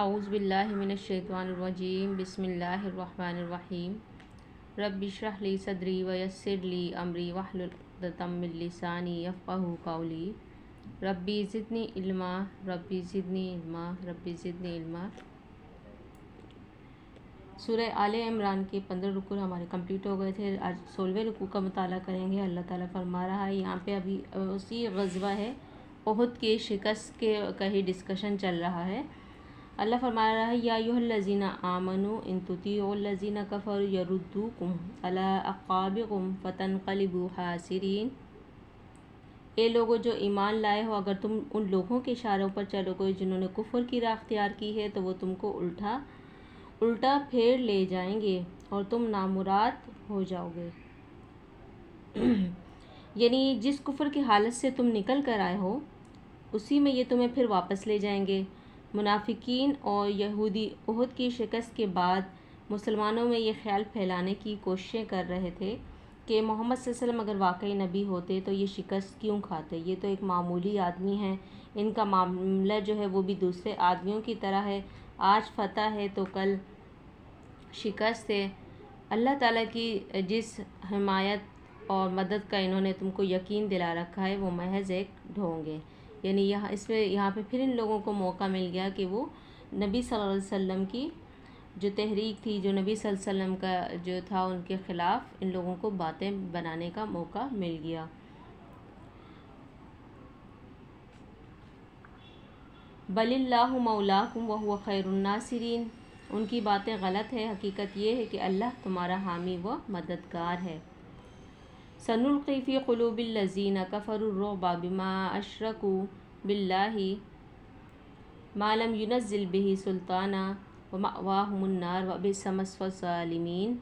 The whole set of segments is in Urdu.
اعوذ باللہ من الشیطان الرجیم بسم اللہ الرحمن الرحیم رب اشرح لی صدری ویسر لی امری واحلل عقدۃ من لسانی یفقہوا قولی ربی زدنی علما ربی زدنی علما ربی زدنی علما۔ سورہ آل عمران کے 15 رکوع ہمارے کمپلیٹ ہو گئے تھے۔ آج 16ویں رکوع کا مطالعہ کریں گے۔ اللہ تعالیٰ فرما رہا ہے یہاں پہ ابھی اسی غزوہ ہے احد کی شکست کا ہی ڈسکشن چل رہا ہے۔ اللہ فرما رہا ہے یا ایھا الذین آمنوا ان تطیعوا الذین کفروا یردوکم علی اعقابکم فتنقلبوا خاسرین۔ اے لوگو جو ایمان لائے ہو، اگر تم ان لوگوں کے اشاروں پر چلو گے جنہوں نے کفر کی راہ اختیار کی ہے تو وہ تم کو الٹا پھیر لے جائیں گے اور تم نامراد ہو جاؤ گے۔ یعنی جس کفر کی حالت سے تم نکل کر آئے ہو اسی میں یہ تمہیں پھر واپس لے جائیں گے۔ منافقین اور یہودی احد کی شکست کے بعد مسلمانوں میں یہ خیال پھیلانے کی کوششیں کر رہے تھے کہ محمد صلی اللہ علیہ وسلم اگر واقعی نبی ہوتے تو یہ شکست کیوں کھاتے، یہ تو ایک معمولی آدمی ہیں، ان کا معاملہ جو ہے وہ بھی دوسرے آدمیوں کی طرح ہے، آج فتح ہے تو کل شکست ہے۔ اللہ تعالیٰ کی جس حمایت اور مدد کا انہوں نے تم کو یقین دلا رکھا ہے وہ محض ایک ڈھونگ ہے۔ یعنی یہاں پہ پھر ان لوگوں کو موقع مل گیا کہ وہ نبی صلی اللہ علیہ وسلم کی جو تحریک تھی، جو نبی صلی اللہ علیہ وسلم کا جو تھا ان کے خلاف ان لوگوں کو باتیں بنانے کا موقع مل گیا۔ بل اللہ مولاکم وہو خیر الناصرین، ان کی باتیں غلط ہے، حقیقت یہ ہے کہ اللہ تمہارا حامی و مددگار ہے۔ سنلقی فی قلوب الذین کفروا الرعب بما اشرکوا باللہ ما لم ینزل بہ سلطانا ومأواہم النار وبئس مثوی الظالمین۔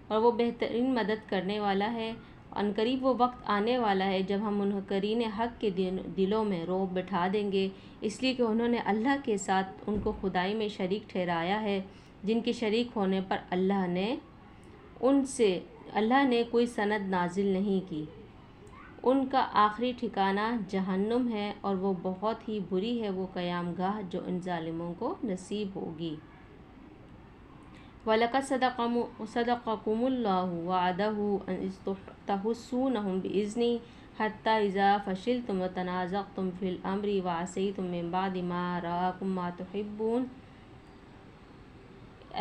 اور وہ بہترین مدد کرنے والا ہے۔ عنقریب وہ وقت آنے والا ہے جب ہم منکرین حق کے دلوں میں رعب بٹھا دیں گے، اس لیے کہ انہوں نے اللہ کے ساتھ ان کو خدائی میں شریک ٹھہرایا ہے، جن کے شریک ہونے پر اللہ نے کوئی سند نازل نہیں کی۔ ان کا آخری ٹھکانہ جہنم ہے اور وہ بہت ہی بری ہے وہ قیام گاہ جو ان ظالموں کو نصیب ہوگی۔ وَلَقَدْ صَدَقَكُمُ اللَّهُ وَعْدَهُ إِذْ تَحُسُّونَهُم بِإِذْنِهِ حَتَّىٰ إِذَا فَشِلْتُمْ وَتَنَازَعْتُمْ فِي الْأَمْرِ وَعَصَيْتُم مِّن بَعْدِ مَا أَرَاكُم مَّا تُحِبُّونَ۔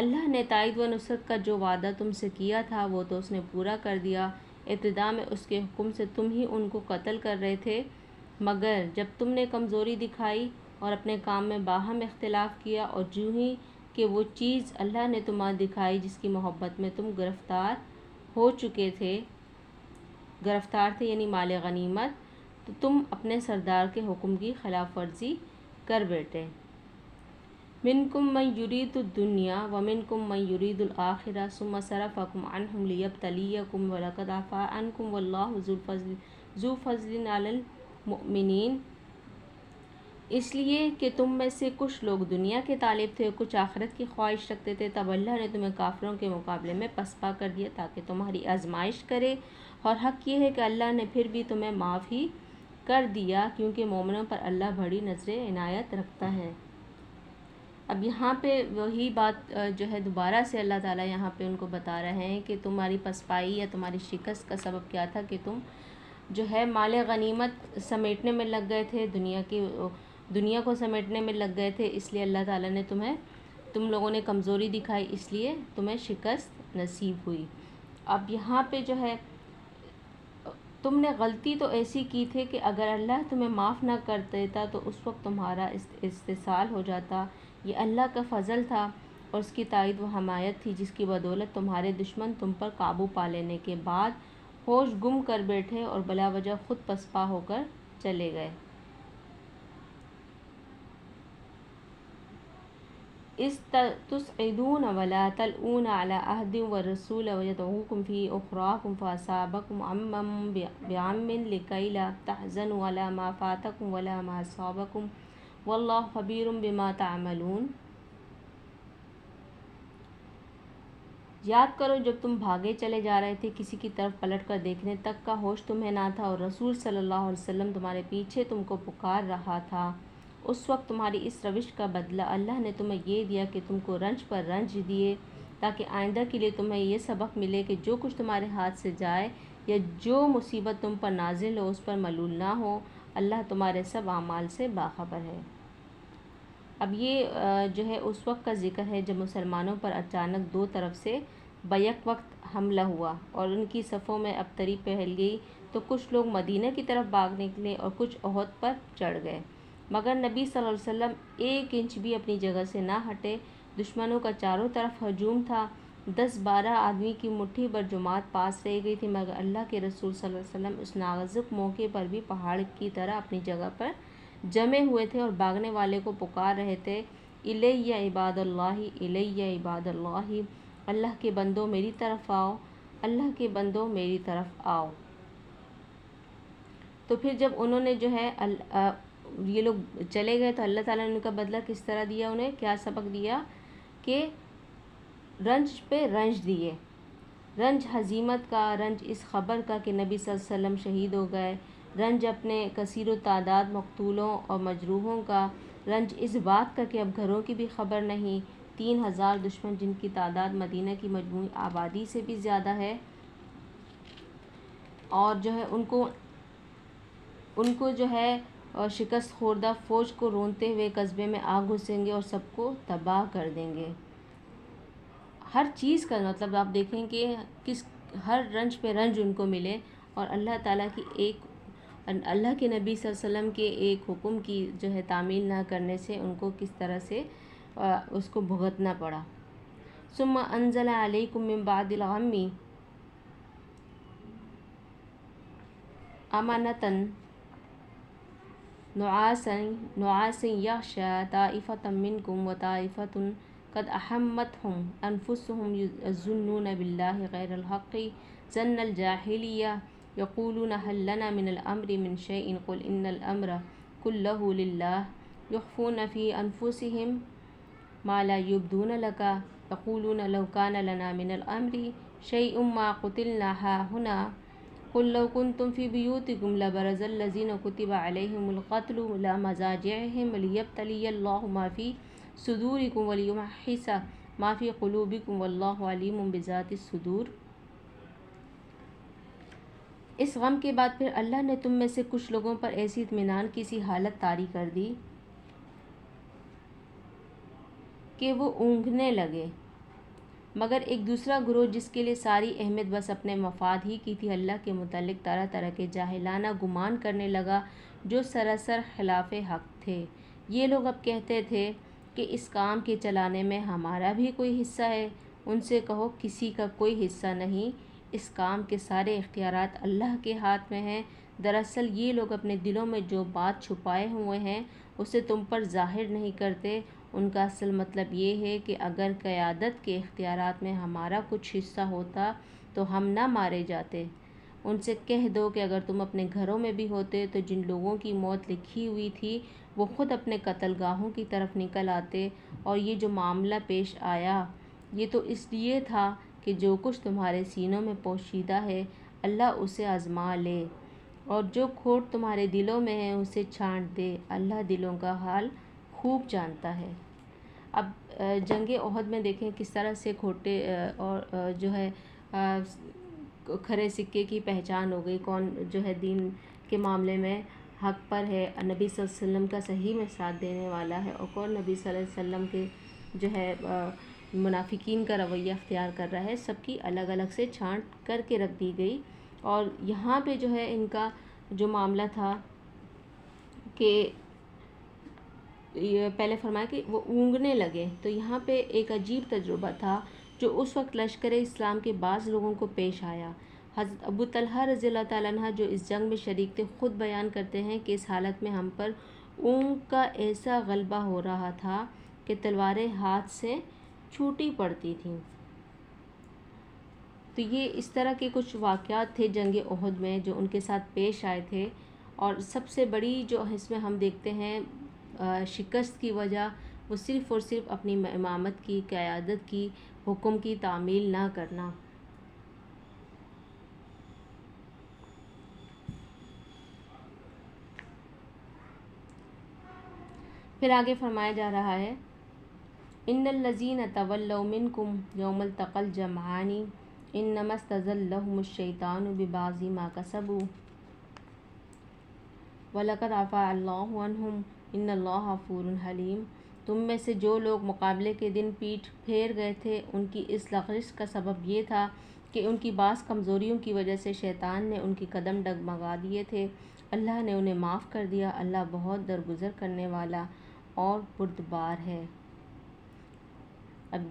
اللہ نے تائید و نصرت کا جو وعدہ تم سے کیا تھا وہ تو اس نے پورا کر دیا۔ ابتدا میں اس کے حکم سے تم ہی ان کو قتل کر رہے تھے، مگر جب تم نے کمزوری دکھائی اور اپنے کام میں باہم اختلاف کیا اور جو ہی کہ وہ چیز اللہ نے تمہیں دکھائی جس کی محبت میں تم گرفتار تھے یعنی مال غنیمت، تو تم اپنے سردار کے حکم کی خلاف ورزی کر بیٹھے۔ منکم من یرید الدنیا ومنکم من یرید الآخرہ ثم صرفکم عنہم لیبتلیکم ولقد عفا عنکم واللہ ذو فضل علی المؤمنین۔ اس لیے کہ تم میں سے کچھ لوگ دنیا کے طالب تھے، کچھ آخرت کی خواہش رکھتے تھے، تب اللہ نے تمہیں کافروں کے مقابلے میں پسپا کر دیا تاکہ تمہاری آزمائش کرے، اور حق یہ ہے کہ اللہ نے پھر بھی تمہیں معاف ہی کر دیا کیونکہ مومنوں پر اللہ بڑی نظر عنایت رکھتا ہے۔ اب یہاں پہ وہی بات جو ہے دوبارہ سے اللہ تعالیٰ یہاں پہ ان کو بتا رہے ہیں کہ تمہاری پسپائی یا تمہاری شکست کا سبب کیا تھا کہ تم جو ہے مال غنیمت سمیٹنے میں لگ گئے تھے، دنیا کو سمیٹنے میں لگ گئے تھے، اس لیے اللہ تعالیٰ نے تم لوگوں نے کمزوری دکھائی، اس لیے تمہیں شکست نصیب ہوئی۔ اب یہاں پہ جو ہے تم نے غلطی تو ایسی کی تھی کہ اگر اللہ تمہیں معاف نہ کر دیتا تو اس وقت تمہارا استحصال ہو جاتا۔ یہ اللہ کا فضل تھا اور اس کی تائید و حمایت تھی جس کی بدولت تمہارے دشمن تم پر قابو پا لینے کے بعد ہوش گم کر بیٹھے اور بلا وجہ خود پسپا ہو کر چلے گئے۔ اذ تصعدون ولا تلؤون على عهد والرسول ويدعوكم في أخراكم فأصابكم غما بغم لكي لا تحزنوا على ما فاتكم ولا ما أصابكم والله خبير بما تعملون۔ یاد کرو جب تم بھاگے چلے جا رہے تھے، کسی کی طرف پلٹ کر دیکھنے تک کا ہوش تمہیں نہ تھا اور رسول صلی اللہ علیہ وسلم تمہارے پیچھے تم کو پکار رہا تھا، اس وقت تمہاری اس روش کا بدلہ اللہ نے تمہیں یہ دیا کہ تم کو رنج پر رنج دیے، تاکہ آئندہ کے لیے تمہیں یہ سبق ملے کہ جو کچھ تمہارے ہاتھ سے جائے یا جو مصیبت تم پر نازل ہو اس پر ملول نہ ہو، اللہ تمہارے سب اعمال سے باخبر ہے۔ اب یہ جو ہے اس وقت کا ذکر ہے جب مسلمانوں پر اچانک دو طرف سے بیک وقت حملہ ہوا اور ان کی صفوں میں ابتری پھیل گئی، تو کچھ لوگ مدینہ کی طرف بھاگ نکلے اور کچھ احد پر چڑھ گئے، مگر نبی صلی اللہ علیہ وسلم ایک انچ بھی اپنی جگہ سے نہ ہٹے۔ دشمنوں کا چاروں طرف ہجوم تھا، 10-12 آدمی کی مٹھی بھر جماعت پاس رہ گئی تھی، مگر اللہ کے رسول صلی اللہ علیہ وسلم اس نازک موقع پر بھی پہاڑ کی طرح اپنی جگہ پر جمے ہوئے تھے اور بھاگنے والے کو پکار رہے تھے، الیہ عباد اللہ، الیہ عباد اللہ، اللہ کے بندوں میری طرف آؤ، اللہ کے بندوں میری طرف آؤ۔ تو پھر جب انہوں نے جو ہے یہ لوگ چلے گئے تو اللہ تعالیٰ نے ان کا بدلہ کس طرح دیا، انہیں کیا سبق دیا کہ رنج پہ رنج دیے، رنج ہزیمت کا، رنج اس خبر کا کہ نبی صلی اللہ علیہ وسلم شہید ہو گئے، رنج اپنے کثیر و تعداد مقتولوں اور مجروحوں کا، رنج اس بات کا کہ اب گھروں کی بھی خبر نہیں، 3000 دشمن جن کی تعداد مدینہ کی مجموعی آبادی سے بھی زیادہ ہے، اور جو ہے ان کو جو ہے شکست خوردہ فوج کو رونتے ہوئے قصبے میں آ گھسیں گے اور سب کو تباہ کر دیں گے۔ ہر چیز کا مطلب آپ دیکھیں کہ ہر رنج پہ رنج ان کو ملے، اور اللہ تعالیٰ کی اللہ کے نبی صلی اللہ علیہ وسلم کے ایک حکم کی جو ہے تعمیل نہ کرنے سے ان کو کس طرح سے اس کو بھگتنا پڑا۔ ثم انزل علیکم من بعد الغم امنة نعاسا یغشی طائفة منکم وطائفة قد احمتهم انفسهم یظنون باللہ غیر الحق ظن الجاہلیہ یقولون هل لنا من الامر من شیء قل ان الامر کلہ للہ یخفون فی انفسهم ما لا یبدون لك یقولون لو کان لنا من الامر شیء ما قتلنا ہاہنا قل لو کنتم فی بیوتکم لبرز الذین کتب علیہم القتل الی مضاجعہم لیبتلی اللہ ما فی صدورکم ولیمحص ما فی قلوبکم واللہ علیم بذات الصدور۔ اس غم کے بعد پھر اللہ نے تم میں سے کچھ لوگوں پر ایسی اطمینان کی سی حالت طاری کر دی کہ وہ اونگنے لگے، مگر ایک دوسرا گروہ جس کے لیے ساری اہمیت بس اپنے مفاد ہی کی تھی، اللہ کے متعلق طرح طرح کے جاہلانہ گمان کرنے لگا جو سراسر خلاف حق تھے۔ یہ لوگ اب کہتے تھے کہ اس کام کے چلانے میں ہمارا بھی کوئی حصہ ہے۔ ان سے کہو کسی کا کوئی حصہ نہیں، اس کام کے سارے اختیارات اللہ کے ہاتھ میں ہیں۔ دراصل یہ لوگ اپنے دلوں میں جو بات چھپائے ہوئے ہیں اسے تم پر ظاہر نہیں کرتے، ان کا اصل مطلب یہ ہے کہ اگر قیادت کے اختیارات میں ہمارا کچھ حصہ ہوتا تو ہم نہ مارے جاتے۔ ان سے کہہ دو کہ اگر تم اپنے گھروں میں بھی ہوتے تو جن لوگوں کی موت لکھی ہوئی تھی وہ خود اپنے قتل گاہوں کی طرف نکل آتے، اور یہ جو معاملہ پیش آیا یہ تو اس لیے تھا کہ جو کچھ تمہارے سینوں میں پوشیدہ ہے اللہ اسے آزما لے، اور جو کھوٹ تمہارے دلوں میں ہے اسے چھانٹ دے، اللہ دلوں کا حال خوب جانتا ہے۔ اب جنگ احد میں دیکھیں کس طرح سے کھوٹے اور جو ہے کھرے سکے کی پہچان ہو گئی، کون جو ہے دین کے معاملے میں حق پر ہے، نبی صلی اللہ علیہ وسلم کا صحیح میں ساتھ دینے والا ہے، اور کون نبی صلی اللہ علیہ وسلم کے جو ہے منافقین کا رویہ اختیار کر رہا ہے، سب کی الگ الگ سے چھانٹ کر کے رکھ دی گئی۔ اور یہاں پہ جو ہے ان کا جو معاملہ تھا کہ یہ پہلے فرمایا کہ وہ اونگنے لگے، تو یہاں پہ ایک عجیب تجربہ تھا جو اس وقت لشکر اسلام کے بعض لوگوں کو پیش آیا۔ حضرت ابو طلحہ رضی اللہ تعالیٰ عنہ جو اس جنگ میں شریک تھے خود بیان کرتے ہیں کہ اس حالت میں ہم پر اونگ کا ایسا غلبہ ہو رہا تھا کہ تلواریں ہاتھ سے چھوٹی پڑتی تھیں۔ تو یہ اس طرح کے کچھ واقعات تھے جنگ احد میں جو ان کے ساتھ پیش آئے تھے، اور سب سے بڑی جو اس میں ہم دیکھتے ہیں شکست کی وجہ وہ صرف اور صرف اپنی امامت کی، قیادت کی، حکم کی تعمیل نہ کرنا۔ پھر آگے فرمایا جا رہا ہے ان الذین تولوا منکم یوم التقى الجمعان انما استزلهم الشیطان ببعض ما کسبوا وَلَقَدْ عَفَا اللَّهُ عَنْهُمْ إِنَّ اللَّهَ غَفُورٌ حَلِيمٌ۔ تم میں سے جو لوگ مقابلے کے دن پیٹھ پھیر گئے تھے ان کی اس لغزش کا سبب یہ تھا کہ ان کی بعض کمزوریوں کی وجہ سے شیطان نے ان کی قدم ڈگمگا دیے تھے۔ اللہ نے انہیں معاف کر دیا، اللہ بہت درگزر کرنے والا اور بردبار ہے۔ اب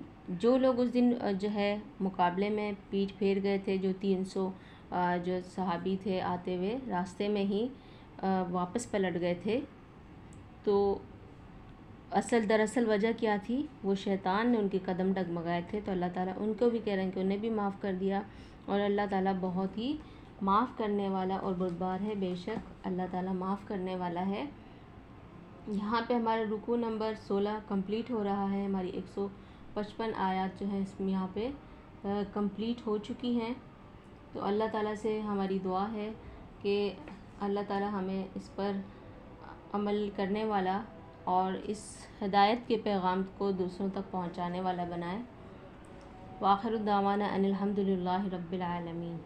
جو لوگ اس دن جو ہے مقابلے میں پیٹھ پھیر گئے تھے، جو 300 جو صحابی تھے آتے ہوئے راستے میں ہی واپس پلٹ گئے تھے، تو دراصل وجہ کیا تھی؟ وہ شیطان نے ان کے قدم ڈگمگائے تھے۔ تو اللہ تعالیٰ ان کو بھی کہہ رہے ہیں کہ انہیں بھی معاف کر دیا، اور اللہ تعالیٰ بہت ہی معاف کرنے والا اور بردبار ہے۔ بے شک اللہ تعالیٰ معاف کرنے والا ہے۔ یہاں پہ ہمارا رکوع نمبر 16 کمپلیٹ ہو رہا ہے۔ ہماری 155 آیات جو ہیں اس میں یہاں پہ کمپلیٹ ہو چکی ہیں۔ تو اللہ تعالیٰ سے ہماری دعا ہے کہ اللہ تعالیٰ ہمیں اس پر عمل کرنے والا اور اس ہدایت کے پیغام کو دوسروں تک پہنچانے والا بنائے۔ وآخر دعوانا ان الحمد للہ رب العالمین۔